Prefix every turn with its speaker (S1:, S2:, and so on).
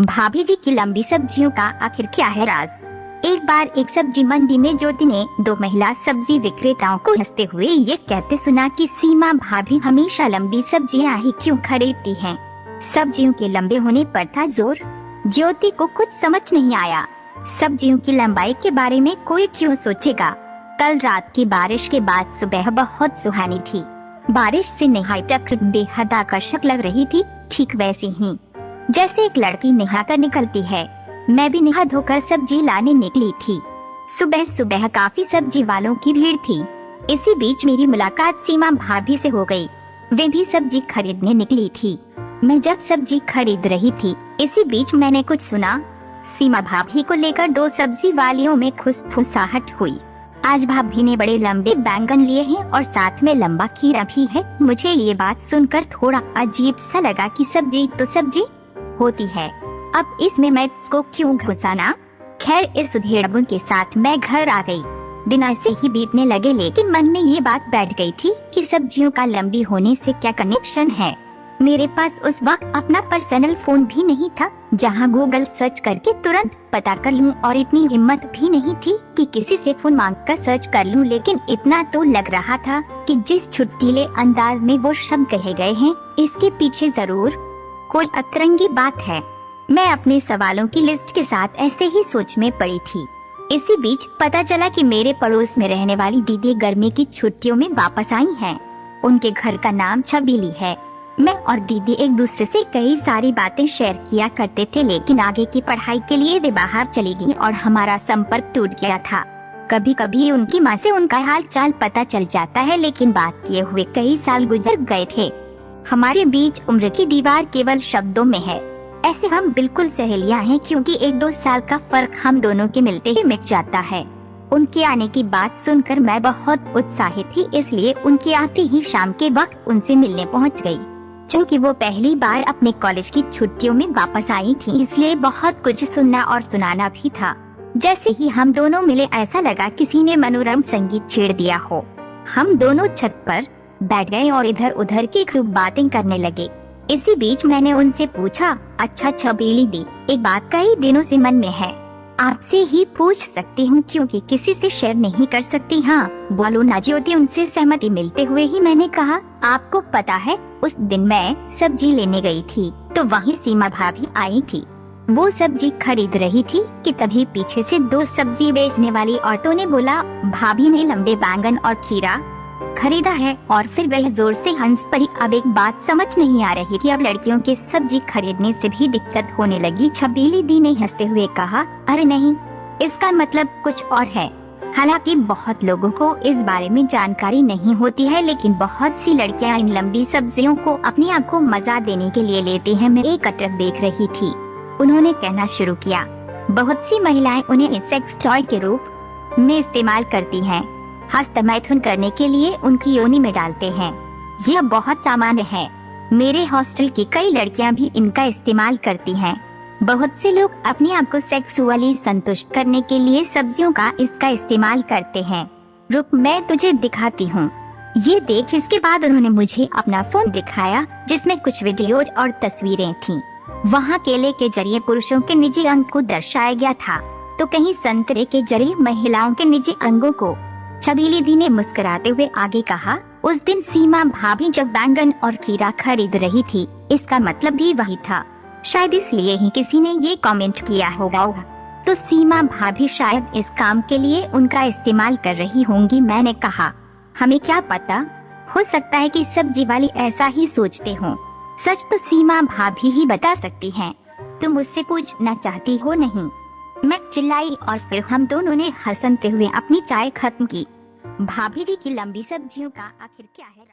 S1: भाभी जी की लंबी सब्जियों का आखिर क्या है राज। एक बार एक सब्जी मंडी में ज्योति ने दो महिला सब्जी विक्रेताओं को हंसते हुए ये कहते सुना कि सीमा भाभी हमेशा लंबी सब्जियां ही क्यों खरीदती हैं। सब्जियों के लंबे होने पर था जोर। ज्योति को कुछ समझ नहीं आया। सब्जियों की लंबाई के बारे में कोई क्यों सोचेगा। कल रात की बारिश के बाद सुबह बहुत सुहानी थी। बारिश से नहाई प्रकृति बेहद आकर्षक लग रही थी, ठीक वैसी ही जैसे एक लड़की नहाकर निकलती है। मैं भी नहा धोकर सब्जी लाने निकली थी। सुबह सुबह काफी सब्जी वालों की भीड़ थी। इसी बीच मेरी मुलाकात सीमा भाभी से हो गई। वे भी सब्जी खरीदने निकली थी। मैं जब सब्जी खरीद रही थी, इसी बीच मैंने कुछ सुना। सीमा भाभी को लेकर दो सब्जी वालियों में खुशफुसाहट हुई। आज भाभी ने बड़े लंबे बैंगन लिए हैं और साथ में लंबा खीरा भी है। मुझे ये बात सुनकर थोड़ा अजीब सा लगा कि सब्जी तो सब्जी होती है, अब इसमें मैं इसको क्यों घुसाना। खैर इस उधेड़बुन के साथ मैं घर आ गई। दिन ऐसे ही बीतने लगे, लेकिन मन में ये बात बैठ गई थी कि सब्जियों का लंबी होने से क्या कनेक्शन है। मेरे पास उस वक्त अपना पर्सनल फोन भी नहीं था जहां गूगल सर्च करके तुरंत पता कर लूं, और इतनी हिम्मत भी नहीं थी कि किसी से फोन मांगकर सर्च कर लूं। लेकिन इतना तो लग रहा था कि जिस छुट्टीले अंदाज में वो शब्द कहे गए हैं, इसके पीछे जरूर कोई अतरंगी बात है। मैं अपने सवालों की लिस्ट के साथ ऐसे ही सोच में पड़ी थी। इसी बीच पता चला कि मेरे पड़ोस में रहने वाली दीदी गर्मी की छुट्टियों में वापस आई हैं। उनके घर का नाम छबीली है। मैं और दीदी एक दूसरे से कई सारी बातें शेयर किया करते थे, लेकिन आगे की पढ़ाई के लिए वे बाहर चली गईं और हमारा संपर्क टूट गया था। कभी कभी उनकी माँ से उनका हाल चाल पता चल जाता है, लेकिन बात किए हुए कई साल गुजर गए थे। हमारे बीच उम्र की दीवार केवल शब्दों में है। ऐसे हम बिल्कुल सहेलियां हैं, क्योंकि 1-2 साल का फर्क हम दोनों के मिलते ही मिट जाता है। उनके आने की बात सुनकर मैं बहुत उत्साहित थी, इसलिए उनके आते ही शाम के वक्त उनसे मिलने पहुंच गई। क्योंकि वो पहली बार अपने कॉलेज की छुट्टियों में वापस आई थी, इसलिए बहुत कुछ सुनना और सुनाना भी था। जैसे ही हम दोनों मिले, ऐसा लगा किसी ने मनोरम संगीत छेड़ दिया हो। हम दोनों छत पर बैठ गए और इधर उधर की खूब बातें करने लगे। इसी बीच मैंने उनसे पूछा, अच्छा छबीली दी, एक बात कई दिनों से मन में है, आपसे ही पूछ सकती हूँ क्योंकि किसी से शेयर नहीं कर सकती। हाँ बोलो ना ज्योति, उनसे सहमति मिलते हुए ही मैंने कहा, आपको पता है उस दिन मैं सब्जी लेने गई थी तो वहीं सीमा भाभी आई थी। वो सब्जी खरीद रही थी कि तभी पीछे से दो सब्जी बेचने वाली औरतों ने बोला, भाभी ने लंबे बैंगन और खीरा खरीदा है। और फिर वह जोर से हंस पड़ी। अब एक बात समझ नहीं आ रही कि अब लड़कियों के सब्जी खरीदने से भी दिक्कत होने लगी। छबीली दी ने हंसते हुए कहा, अरे नहीं, इसका मतलब कुछ और है। हालांकि बहुत लोगों को इस बारे में जानकारी नहीं होती है, लेकिन बहुत सी लड़कियां इन लंबी सब्जियों को अपनी आँख को मजा देने के लिए लेती हैं। मैं एक अटक देख रही थी। उन्होंने कहना शुरू किया, बहुत सी महिलाएं उन्हें सेक्स टॉय के रूप में इस्तेमाल करती हैं। हस्तमैथुन करने के लिए उनकी योनि में डालते हैं। यह बहुत सामान्य है। मेरे हॉस्टल की कई लड़कियां भी इनका इस्तेमाल करती हैं। बहुत से लोग अपने आप को सेक्सुअली संतुष्ट करने के लिए सब्जियों का इसका इस्तेमाल करते हैं। रुक, मैं तुझे दिखाती हूँ, ये देख। इसके बाद उन्होंने मुझे अपना फोन दिखाया जिसमें कुछ वीडियोज और तस्वीरें थीं। वहाँ केले के जरिए पुरुषों के निजी अंग को दर्शाया गया था, तो कहीं संतरे के जरिए महिलाओं के निजी अंगों को। छबीली दी ने मुस्कुराते हुए आगे कहा, उस दिन सीमा भाभी जब बैंगन और खीरा खरीद रही थी, इसका मतलब भी वही था। शायद इसलिए ही किसी ने ये कमेंट किया होगा। तो सीमा भाभी शायद इस काम के लिए उनका इस्तेमाल कर रही होंगी। मैंने कहा, हमें क्या पता, हो सकता है कि सब्जी वाली ऐसा ही सोचते हों। सच तो सीमा भाभी ही बता सकती हैं। तुम मुझसे पूछना चाहती हो नहीं? मैं चिल्लाई और फिर हम दोनों ने हंसते हुए अपनी चाय खत्म की। भाभी जी की लंबी सब्जियों का आखिर क्या है?